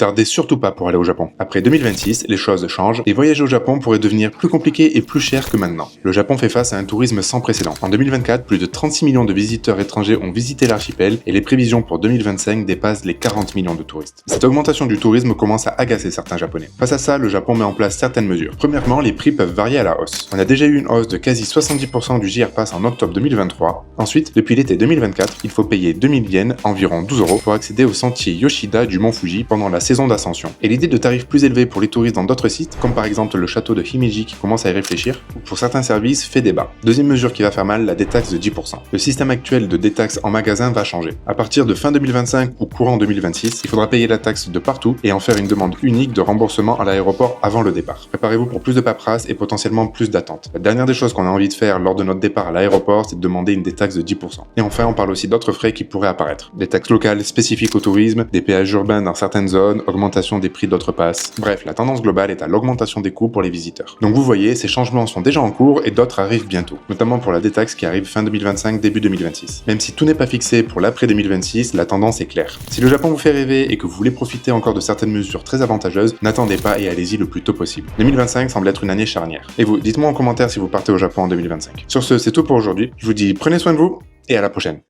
tardez surtout pas pour aller au Japon. Après 2026, les choses changent et voyager au Japon pourrait devenir plus compliqué et plus cher que maintenant. Le Japon fait face à un tourisme sans précédent. En 2024, plus de 36 millions de visiteurs étrangers ont visité l'archipel et les prévisions pour 2025 dépassent les 40 millions de touristes. Cette augmentation du tourisme commence à agacer certains Japonais. Face à ça, le Japon met en place certaines mesures. Premièrement, les prix peuvent varier à la hausse. On a déjà eu une hausse de quasi 70% du JR Pass en octobre 2023. Ensuite, depuis l'été 2024, il faut payer 2000 yens, environ 12 € pour accéder au sentier Yoshida du mont Fuji pendant la saison d'ascension. Et l'idée de tarifs plus élevés pour les touristes dans d'autres sites, comme par exemple le château de Himeji qui commence à y réfléchir, ou pour certains services, fait débat. Deuxième mesure qui va faire mal, la détaxe de 10%. Le système actuel de détaxe en magasin va changer. À partir de fin 2025 ou courant 2026, il faudra payer la taxe de partout et en faire une demande unique de remboursement à l'aéroport avant le départ. Préparez-vous pour plus de paperasse et potentiellement plus d'attentes. La dernière des choses qu'on a envie de faire lors de notre départ à l'aéroport, c'est de demander une détaxe de 10%. Et enfin, on parle aussi d'autres frais qui pourraient apparaître. Des taxes locales spécifiques au tourisme, des péages urbains dans certaines zones, augmentation des prix d'autres passes. Bref, la tendance globale est à l'augmentation des coûts pour les visiteurs. Donc vous voyez, ces changements sont déjà en cours et d'autres arrivent bientôt, notamment pour la détaxe qui arrive fin 2025, début 2026. Même si tout n'est pas fixé pour l'après 2026, la tendance est claire. Si le Japon vous fait rêver et que vous voulez profiter encore de certaines mesures très avantageuses, n'attendez pas et allez-y le plus tôt possible. 2025 semble être une année charnière. Et vous, dites-moi en commentaire si vous partez au Japon en 2025. Sur ce, c'est tout pour aujourd'hui. Je vous dis prenez soin de vous et à la prochaine.